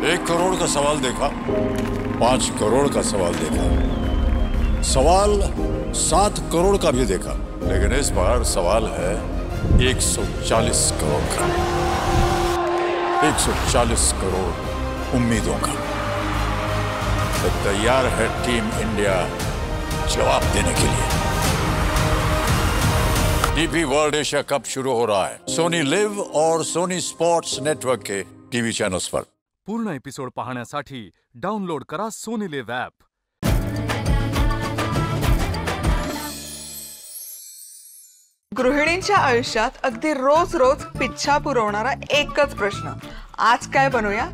1 करोड़ का सवाल देखा, 5 करोड़ का सवाल देखा, सवाल 7 करोड़ का भी देखा, लेकिन इस बार सवाल है 140 करोड़ का। 140 करोड़ उम्मीदों का। तो तैयार है टीम इंडिया जवाब देने के लिए। डीपी वर्ल्ड एशिया कप शुरू हो रहा है सोनी लिव और सोनी स्पोर्ट्स नेटवर्क के टीवी चैनल्स पर। पूर्ण एपिसोड पाहण्यासाठी डाउनलोड करा सोनी लिव ॲप। गृहिणींच्या आयुष्यात अगदी रोज रोज पिच्छा पुरवणारा एकच प्रश्न, आज काय बनवूया?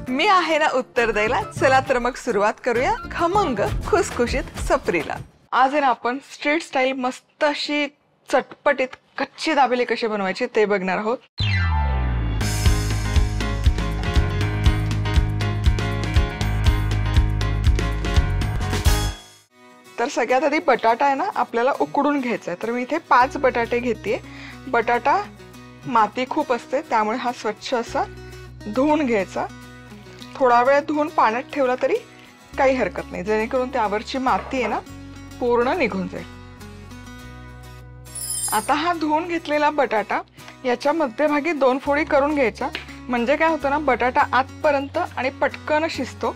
मी आहे ना उत्तर द्यायला। चला तर मग सुरुवात करूया खमंग खुसखुशीत सफरीला। आज आहे ना आपण स्ट्रीट स्टाईल मस्त अशी चटपटीत कच्ची दाबेली कशी बनवायची ते बघणार आहोत। तर सगळ्यात आधी बटाटा आहे ना आपल्याला उकडून घ्यायचा आहे। तर मी इथे 5 बटाटे घेतेय। बटाटा माती खूप असते त्यामुळे हा स्वच्छ असा धुवून घ्यायचा। थोडा वेळ धुवून पाण्यात ठेवला तरी काही हरकत नाही, जेणेकरून त्यावरची माती आहे ना पूर्ण निघून जाईल। आता हा धुवून घेतलेला बटाटा याच्या मध्यभागी 2 फोडी करून घ्यायच्या, म्हणजे काय होतं ना बटाटा आतपर्यंत आणि पटकन शिजतो।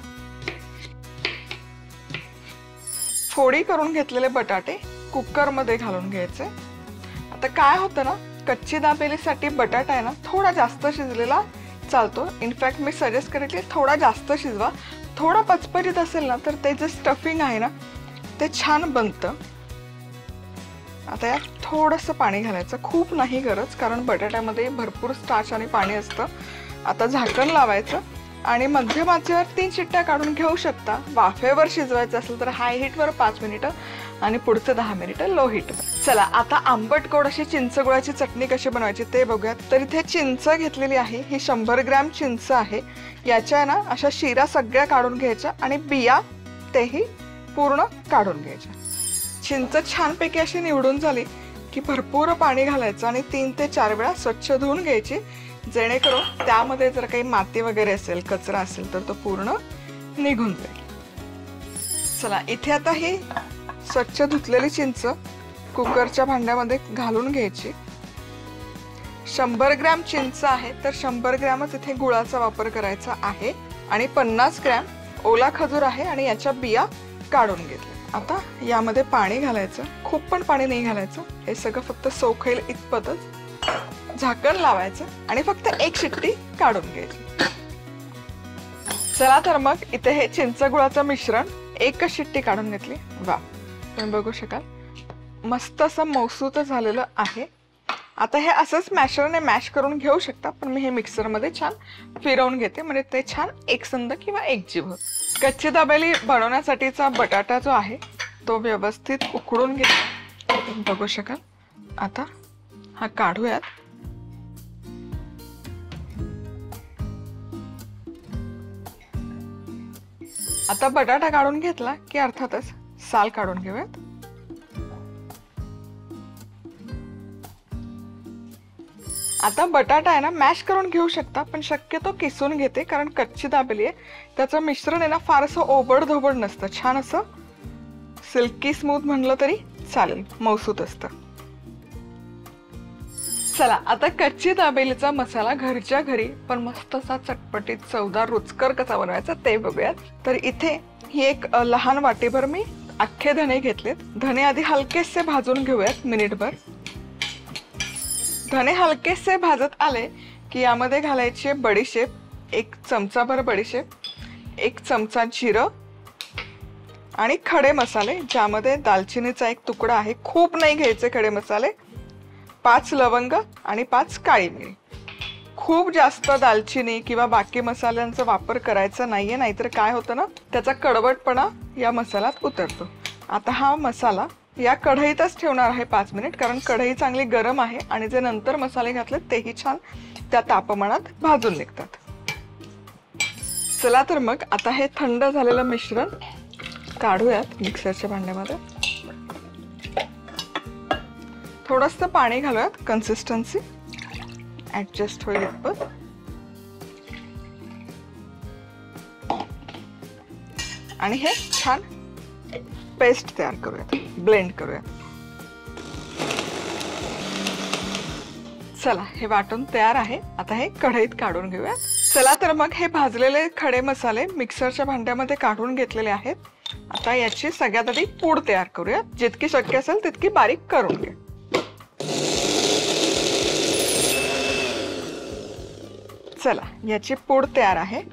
फोडी करून घेतलेले बटाटे कुकर मध्ये घालून घ्यायचे। आता काय होतं ना कच्ची दाबेलीसाठी बटाटा आहे ना थोडा जास्त शिजलेला चालतो। इनफॅक्ट मी सजेस्ट करेन की थोडा जास्त शिजवा। थोडा पचपचीत असेल ना तर ते जे स्टफिंग आहे ना ते छान बनतं। आता यात थोडंसं पाणी घालायचं, खूप नाही गरज, कारण बटाट्यामध्ये भरपूर स्टार्च आणि पाणी असतं। आता झाकण लावायचं आणि मध्यम आचेवर 3 शिट्ट्या काढून घेऊ शकता। वाफेवर शिजवायचं असेल तर हाय हीटवर 5 मिनिटं आणि पुढचे 10 मिनिटं लो हीटवर। चला आता आंबट गोड अशी चिंच गुळाची चटणी कशी बनवायची ते बघूयात। तर इथे चिंच घेतलेली आहे, ही 100 ग्रॅम चिंच आहे। याच्या ना अशा शिरा सगळ्या काढून घ्यायच्या आणि बिया तेही पूर्ण काढून घ्यायच्या। चिंच छानपैकी अशी निवडून झाली की भरपूर पाणी घालायचं आणि 3 ते 4 वेळा स्वच्छ धुवून घ्यायची, जेणेकरून त्यामध्ये जर काही माती वगैरे असेल, कचरा असेल तर तो पूर्ण निघून जाईल। चला इथे आता ही स्वच्छ धुतलेली चिंच कुकरच्या भांड्यामध्ये घालून घ्यायची। 100 ग्रॅम चिंच आहे तर 100 ग्रॅमच इथे गुळाचा वापर करायचा आहे आणि 50 ग्रॅम ओला खजूर आहे आणि याच्या बिया काढून घेतल्या। आता यामध्ये पाणी घालायचं, खूप पण पाणी नाही घालायचं, हे सगळं फक्त सोखेल इतपतच। झाकण लावायचं आणि फक्त 1 शिट्टी काढून घ्यायची। चला तर मग इथे हे चिंच गुळाचं मिश्रण 1 शिट्टी काढून घेतली। वा, तुम्ही बघू शकाल मस्त असं मौसूत झालेलं आहे। आता हे असंच मॅशरने मॅश करून घेऊ शकता, पण मी हे मिक्सरमध्ये छान फिरवून घेते, म्हणजे ते छान एकसंध किंवा एकजीव होतं। कच्ची दाबेली बनवण्यासाठीचा बटाटा जो आहे तो व्यवस्थित उकडून घेते, बघू शकाल। आता हा काढूयात। आता बटाटा काढून घेतला की अर्थातच साल काढून घेऊयात। आता बटाटा आहे ना मॅश करून घेऊ शकता, पण शक्यतो किसून घेते, कारण कच्ची दाबेली आहे त्याचं मिश्रण आहे ना फारसं ओबड-धोबड नसतं, छान असं सिल्की स्मूथ म्हणलं तरी चालेल, मौसूत असतं। चला आता कच्ची दाबेलीचा मसाला घरच्या घरी पण मस्त असा चटपटीत चवदार रुचकर कसा बनवायचा ते बघूयात। तर इथे ही एक लहान वाटीभर मी अख्खे धणे घेतलेत। धणे आधी हलकेसे भाजून घेऊयात मिनिटभर। धणे हलकेसे भाजत आले की यामध्ये घालायचे बडीशेप, 1 चमचाभर बडीशेप, 1 चमचा जिरं आणि खडे मसाले, ज्यामध्ये दालचिनीचा 1 तुकडा आहे, खूप नाही घ्यायचे खडे मसाले, 5 लवंग आणि 5 काळी मिरी। खूप जास्त दालचिनी किंवा बाकी मसाल्यांचा वापर करायचा नाहीये, नाहीतर काय होतं ना त्याचा कडवटपणा या मसाल्यात उतरतो। आता हा मसाला या कढईतच ठेवणार आहे 5 मिनिट, कारण कढई चांगली गरम आहे आणि जे नंतर मसाले घातले तेही छान त्या तापमानात भाजून निघतात। चला तर मग आता हे थंड झालेलं मिश्रण काढूयात मिक्सरच्या भांड्यामध्ये। थोडंसं पाणी घालूयात, कन्सिस्टन्सी ऍडजस्ट होईल इतपत। आणि हे छान पेस्ट तयार करूयात, ब्लेंड करूयात. चला, हे वाटून तयार आहे. आता हे कढईत काढून घेऊयात. चला तर मग हे भाजलेले खडे मसाले मिक्सरच्या भांड्यामध्ये काढून घेतलेले आहेत. आता याची सगळ्यात आधी पूड तयार करूयात. जितकी शक्य असेल तितकी बारीक करून घे. चला, याची पूड तयार आहे.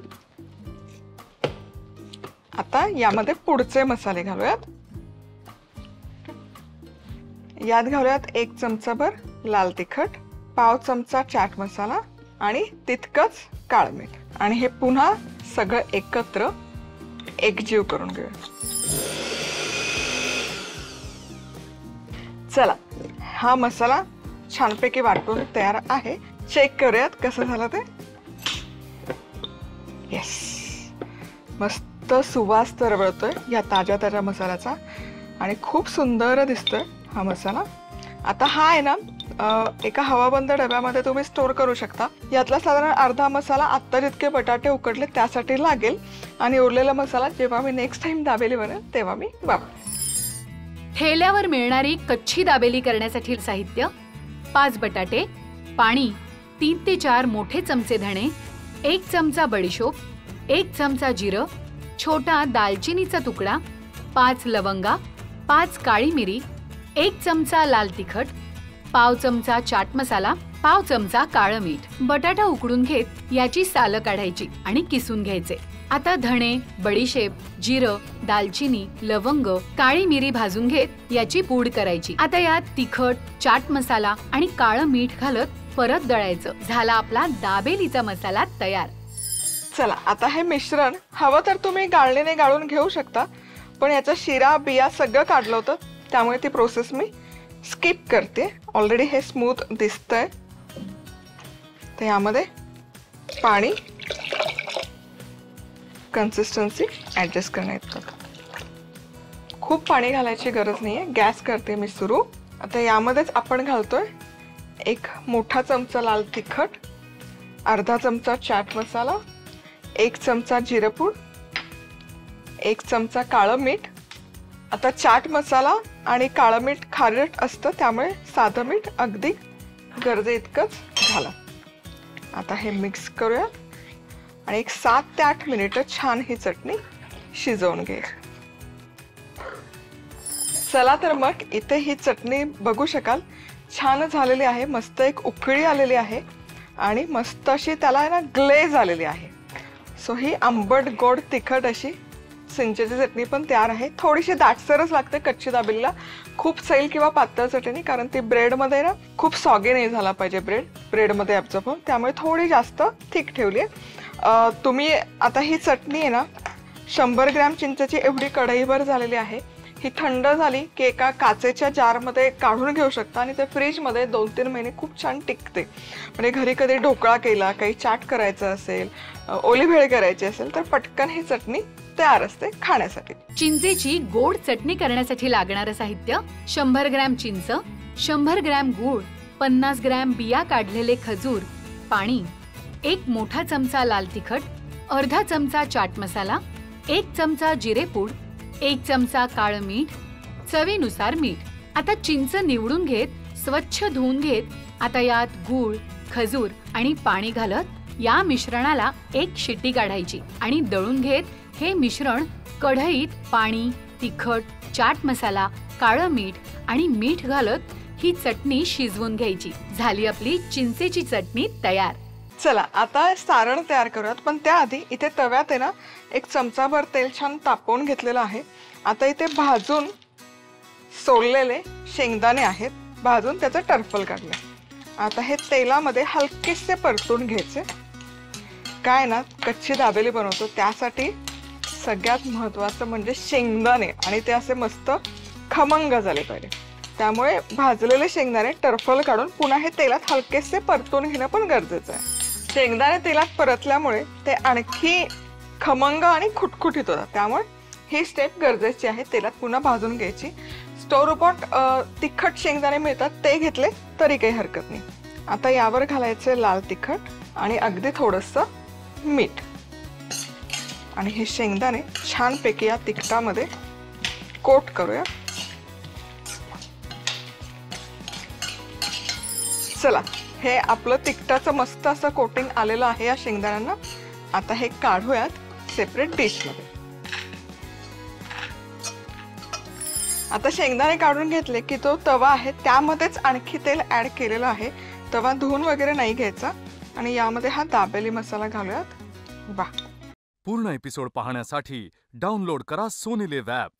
आता यामध्ये पुढचे मसाले घालूयात. यात घालूयात 1 चमचाभर लाल तिखट, पाव चमचा चाट मसाला आणि तितकंच काळं मीठ. आणि हे पुन्हा सगळं एकत्र एकजीव करून घेऊया. चला, हा मसाला छानपैकी वाटून तयार आहे. चेक करूयात कसं झालं ते. येस, मस्त सुवास तरवळतोय या ताज्या ताज्या मसाल्याचा आणि खूप सुंदर दिसतोय हा मसाला. आता हा आहे ना एका हवाबंद डब्यामध्ये तुम्ही स्टोर करू शकता. यातला साधारण अर्धा मसाला आत्ता जितके बटाटे उकडले त्यासाठी लागेल आणि उरलेला मसाला जेव्हा मी नेक्स्ट टाइम दाबेली बनेल तेव्हा मी वापरेन. ठेल्यावर मिळणारी कच्ची दाबेली करण्यासाठी साहित्य: 5 बटाटे, पाणी, 3 ते 4 मोठे चमचे धणे, 1 चमचा बडीशोप, 1 चमचा जिरं, छोटा दालचिनीचा तुकडा, 5 लवंगा, 5 काळी मिरी, 1 चमचा लाल तिखट, पाव चमचा चाट मसाला, पाव चमचा काळं मीठ. बटाटा उकडून घेत याची सालं काढायची आणि किसून घ्यायचे. आता धणे, बडीशेप, जिरं, दालचिनी, लवंग, काळी मिरी भाजून घेत याची पूड करायची. आता यात तिखट, चाट मसाला आणि काळं मीठ घालत परत दळायचं. झाला आपला दाबेलीचा मसाला तयार. चला, आता हे मिश्रण हवं तर तुम्ही गाळणीने गाळून घेऊ शकता, पण याचा शिरा बिया सगळं काढलं होतं त्यामुळे ती प्रोसेस मी स्किप करते. ऑलरेडी हे स्मूथ दिसतंय. तर यामध्ये पाणी कन्सिस्टन्सी ऍडजस्ट करण्यात खूप पाणी घालायची गरज नाहीये. गॅस करते मी सुरू. आता यामध्येच आपण घालतोय 1 मोठा चमचा लाल तिखट, अर्धा चमचा चाट मसाला, 1 चमचा जिरपूड, 1 चमचा काळं मीठ. आता चाट मसाला आणि काळं मीठ खारट असतं त्यामुळे साधं मीठ अगदी गरजे इतकंच घाला. आता हे मिक्स करूया आणि 7 ते 8 मिनिटं छान ही चटणी शिजवून घे. चला तर मग इथे ही चटणी बघू शकाल छान झालेली आहे. मस्त एक उकळी आलेली आहे आणि मस्त अशी त्याला ना ग्लेज आलेली आहे. सो ही आंबट गोड तिखट अशी चिंचेची चटणी पण तयार आहे. थोडीशी दाटसरच लागते कच्ची दाबेलीला, खूप सैल किंवा पातळ चटणी, कारण ती ब्रेडमध्ये ना खूप सॉगी नाही झाला पाहिजे ब्रेडमध्ये ॲब्झॉर्ब होऊन, त्यामुळे थोडी जास्त थिक ठेवली आहे. तुम्ही आता ही चटणी आहे ना 100 ग्रॅम चिंचेची एवढी कढईभर झालेली आहे. ही थंड झाली की एका काचेच्या जारमध्ये काढून घेऊ शकता आणि ते फ्रीजमध्ये 2-3 महिने खूप छान टिकते. म्हणजे घरी कधी ढोकळा केला, काही चाट करायचं असेल, ओली भेळ करायची असेल तर पटकन ही चटणी तयार असते खाण्यासाठी. चिंचेची गोड चटणी करण्यासाठी लागणारं साहित्य: 100 ग्रॅम चिंच, 100 ग्रॅम गूळ, 50 ग्रॅम बिया काढलेले खजूर, पाणी, 1 मोठा चमचा लाल तिखट, अर्धा चमचा चाट मसाला, 1 चमचा जिरेपूड, 1 चमचा काळं मीठ, चवीनुसार मीठ. आता चिंच निवडून घेत स्वच्छ धुवून घेत आता यात गूळ, खजूर आणि पाणी घालत या मिश्रणाला 1 शिट्टी काढायची आणि दळून घेत हे मिश्रण कढईत पाणी, तिखट, चाट मसाला, काळं मीठ आणि मीठ घालत ही चटणी शिजवून घ्यायची. झाली आपली चिंचेची चटणी तयार. चला, आता सारण तयार करूयात, पण त्याआधी इथे तव्यात आहे ना 1 चमचाभर तेल छान तापवून घेतलेलं आहे. आता इथे भाजून सोललेले शेंगदाणे आहेत, भाजून त्याचं टर्फल काढलं. आता हे तेलामध्ये हलकेसे परतून घ्यायचे. काय ना कच्ची दाबेली बनवतो त्यासाठी सगळ्यात महत्त्वाचं म्हणजे शेंगदाणे, आणि ते असे मस्त खमंग झाले पाहिजे. त्यामुळे भाजलेले शेंगदाणे टर्फल काढून पुन्हा हे तेलात हलकेसे परतून घेणं पण गरजेचं आहे. शेंगदाणे तेलात परतल्यामुळे ते आणखी खमंग आणि खुटखुटीत होतात, त्यामुळे ही स्टेप गरजेची आहे. तेलात पुन्हा भाजून घ्यायची. स्टोरबॉट तिखट शेंगदाणे मिळतात ते घेतले तरी काही हरकत नाही. आता यावर घालायचे लाल तिखट आणि अगदी थोडंसं मीठ. आणि हे शेंगदाणे छानपैकी या तिखटामध्ये कोट करूया. चला, हे आपलं तिखटाचं मस्त असं कोटिंग आलेलं आहे या शेंगदाण्यांना. आता हे काढूयात सेपरेट डिशमध्ये. आता शेंगदाणे काढून घेतले की तो तवा आहे त्यामध्येच आणखी तेल ऍड केलेलं आहे. तवा धुवून वगैरे नाही घ्यायचा. आणि यामध्ये हा दाबेली मसाला घालूयात. पूर्ण एपिसोड पाहण्यासाठी डाउनलोड करा सोनी लिव्ह ॲप.